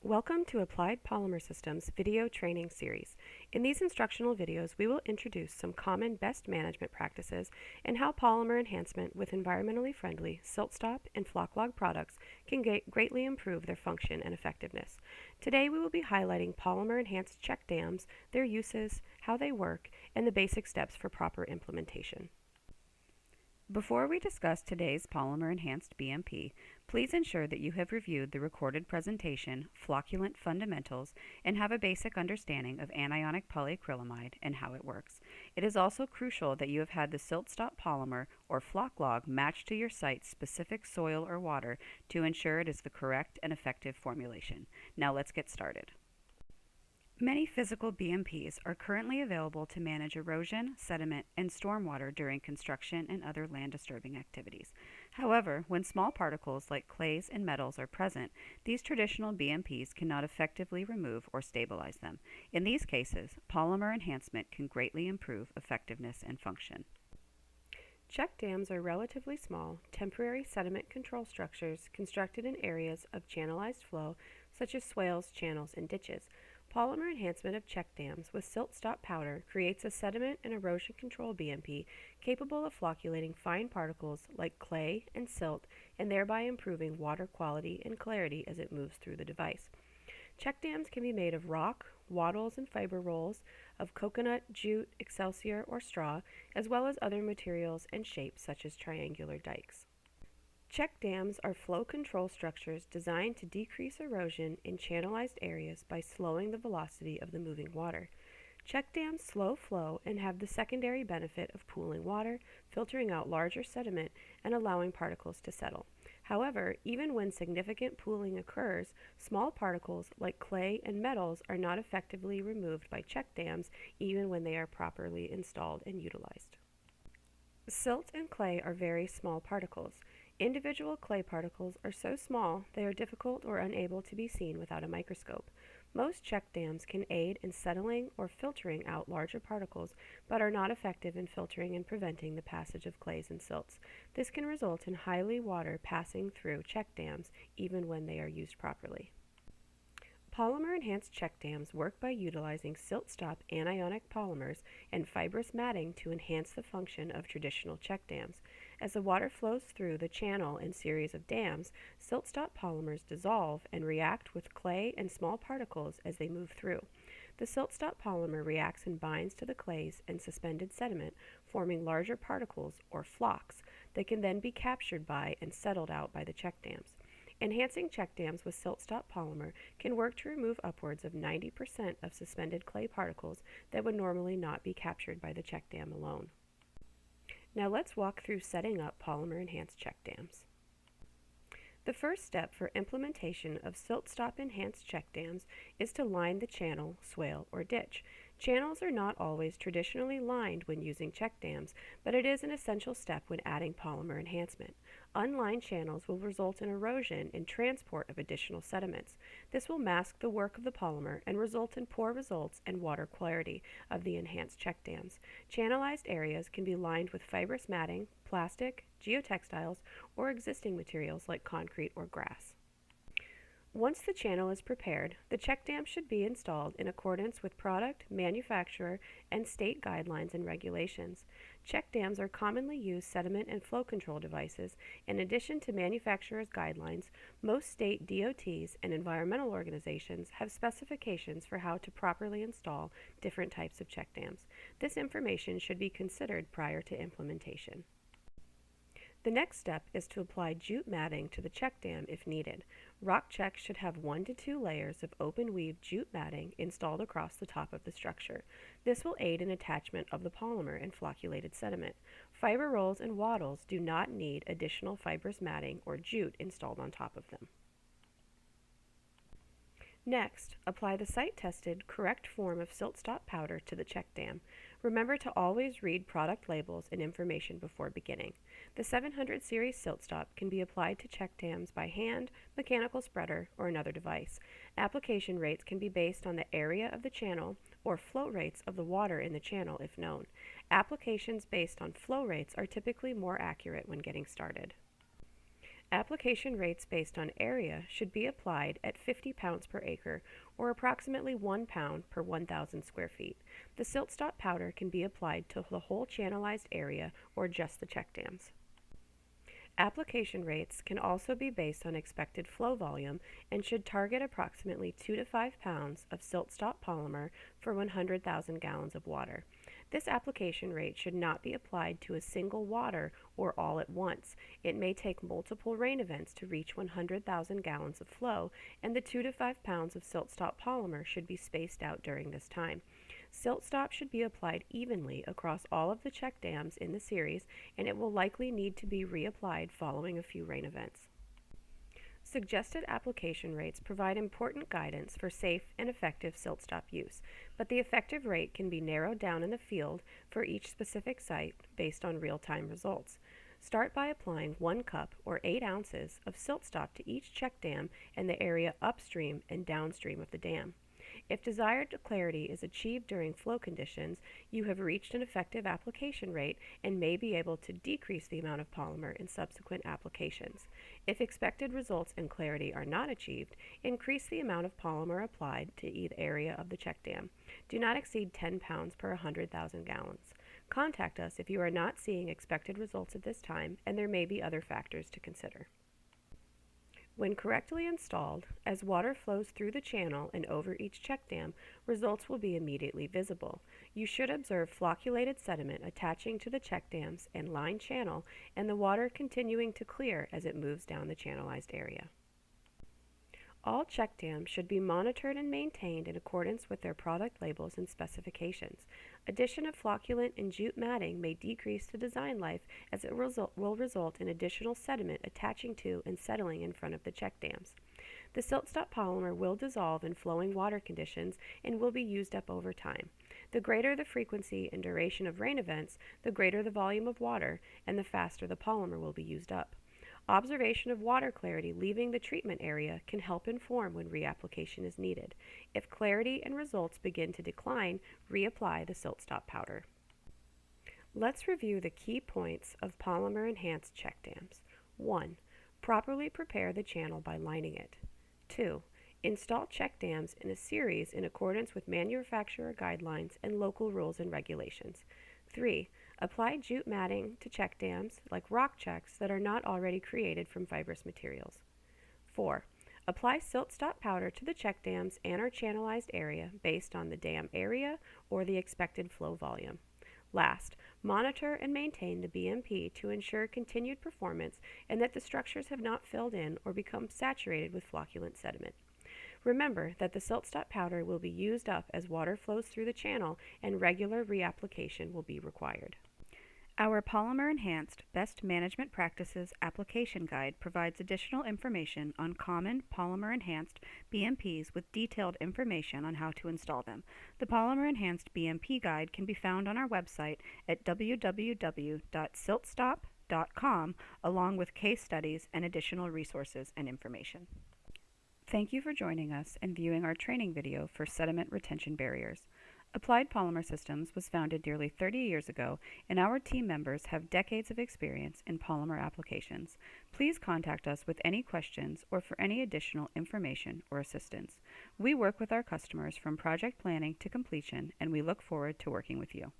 Welcome to Applied Polymer Systems video training series. In these instructional videos, we will introduce some common best management practices and how polymer enhancement with environmentally friendly silt stop and flock log products can greatly improve their function and effectiveness. Today we will be highlighting polymer enhanced check dams, their uses, how they work, and the basic steps for proper implementation. Before we discuss today's Polymer Enhanced BMP, please ensure that you have reviewed the recorded presentation, Flocculant Fundamentals, and have a basic understanding of anionic polyacrylamide and how it works. It is also crucial that you have had the silt stop polymer or flock log matched to your site's specific soil or water to ensure it is the correct and effective formulation. Now let's get started. Many physical BMPs are currently available to manage erosion, sediment, and stormwater during construction and other land disturbing activities. However, when small particles like clays and metals are present, these traditional BMPs cannot effectively remove or stabilize them. In these cases, polymer enhancement can greatly improve effectiveness and function. Check dams are relatively small, temporary sediment control structures constructed in areas of channelized flow such as swales, channels, and ditches. Polymer enhancement of check dams with silt stop powder creates a sediment and erosion control BMP capable of flocculating fine particles like clay and silt and thereby improving water quality and clarity as it moves through the device. Check dams can be made of rock, wattles, and fiber rolls, of coconut, jute, excelsior, or straw, as well as other materials and shapes such as triangular dikes. Check dams are flow control structures designed to decrease erosion in channelized areas by slowing the velocity of the moving water. Check dams slow flow and have the secondary benefit of pooling water, filtering out larger sediment, and allowing particles to settle. However, even when significant pooling occurs, small particles like clay and metals are not effectively removed by check dams even when they are properly installed and utilized. Silt and clay are very small particles. Individual clay particles are so small they are difficult or unable to be seen without a microscope. Most check dams can aid in settling or filtering out larger particles, but are not effective in filtering and preventing the passage of clays and silts. This can result in highly water passing through check dams even when they are used properly. Polymer enhanced check dams work by utilizing silt stop anionic polymers and fibrous matting to enhance the function of traditional check dams. As the water flows through the channel in series of dams, silt stop polymers dissolve and react with clay and small particles as they move through. The silt stop polymer reacts and binds to the clays and suspended sediment, forming larger particles or flocks that can then be captured by and settled out by the check dams. Enhancing check dams with silt stop polymer can work to remove upwards of 90% of suspended clay particles that would normally not be captured by the check dam alone. Now let's walk through setting up polymer enhanced check dams. The first step for implementation of silt stop enhanced check dams is to line the channel, swale, or ditch. Channels are not always traditionally lined when using check dams, but it is an essential step when adding polymer enhancement. Unlined channels will result in erosion and transport of additional sediments. This will mask the work of the polymer and result in poor results and water clarity of the enhanced check dams. Channelized areas can be lined with fibrous matting, plastic, geotextiles, or existing materials like concrete or grass. Once the channel is prepared, the check dam should be installed in accordance with product, manufacturer, and state guidelines and regulations. Check dams are commonly used sediment and flow control devices. In addition to manufacturers' guidelines, most state DOTs and environmental organizations have specifications for how to properly install different types of check dams. This information should be considered prior to implementation. The next step is to apply jute matting to the check dam if needed. Rock checks should have 1 to 2 layers of open weave jute matting installed across the top of the structure. This will aid in attachment of the polymer and flocculated sediment. Fiber rolls and wattles do not need additional fibrous matting or jute installed on top of them. Next, apply the site-tested, correct form of silt stop powder to the check dam. Remember to always read product labels and information before beginning. The 700 series silt stop can be applied to check dams by hand, mechanical spreader, or another device. Application rates can be based on the area of the channel or flow rates of the water in the channel if known. Applications based on flow rates are typically more accurate when getting started. Application rates based on area should be applied at 50 pounds per acre, or approximately 1 pound per 1,000 square feet. The siltstop powder can be applied to the whole channelized area or just the check dams. Application rates can also be based on expected flow volume and should target approximately 2 to 5 pounds of siltstop polymer for 100,000 gallons of water. This application rate should not be applied to a single water or all at once. It may take multiple rain events to reach 100,000 gallons of flow, and the 2 to 5 pounds of siltstop polymer should be spaced out during this time. Siltstop should be applied evenly across all of the check dams in the series, and it will likely need to be reapplied following a few rain events. Suggested application rates provide important guidance for safe and effective siltstop use, but the effective rate can be narrowed down in the field for each specific site based on real-time results. Start by applying 1 cup or 8 ounces of siltstop to each check dam and the area upstream and downstream of the dam. If desired clarity is achieved during flow conditions, you have reached an effective application rate and may be able to decrease the amount of polymer in subsequent applications. If expected results and clarity are not achieved, increase the amount of polymer applied to each area of the check dam. Do not exceed 10 pounds per 100,000 gallons. Contact us if you are not seeing expected results at this time, and there may be other factors to consider. When correctly installed, as water flows through the channel and over each check dam, results will be immediately visible. You should observe flocculated sediment attaching to the check dams and line channel, and the water continuing to clear as it moves down the channelized area. All check dams should be monitored and maintained in accordance with their product labels and specifications. Addition of flocculant and jute matting may decrease the design life, as it will result in additional sediment attaching to and settling in front of the check dams. The siltstop polymer will dissolve in flowing water conditions and will be used up over time. The greater the frequency and duration of rain events, the greater the volume of water, and the faster the polymer will be used up. Observation of water clarity leaving the treatment area can help inform when reapplication is needed. If clarity and results begin to decline, reapply the siltstop powder. Let's review the key points of polymer enhanced check dams. 1. Properly prepare the channel by lining it. 2. Install check dams in a series in accordance with manufacturer guidelines and local rules and regulations. 3. Apply jute matting to check dams, like rock checks, that are not already created from fibrous materials. 4. Apply siltstop powder to the check dams and or channelized area based on the dam area or the expected flow volume. Last, monitor and maintain the BMP to ensure continued performance and that the structures have not filled in or become saturated with flocculant sediment. Remember that the siltstop powder will be used up as water flows through the channel, and regular reapplication will be required. Our Polymer Enhanced Best Management Practices Application Guide provides additional information on common polymer enhanced BMPs with detailed information on how to install them. The Polymer Enhanced BMP Guide can be found on our website at www.siltstop.com, along with case studies and additional resources and information. Thank you for joining us and viewing our training video for sediment retention barriers. Applied Polymer Systems was founded nearly 30 years ago, and our team members have decades of experience in polymer applications. Please contact us with any questions or for any additional information or assistance. We work with our customers from project planning to completion, and we look forward to working with you.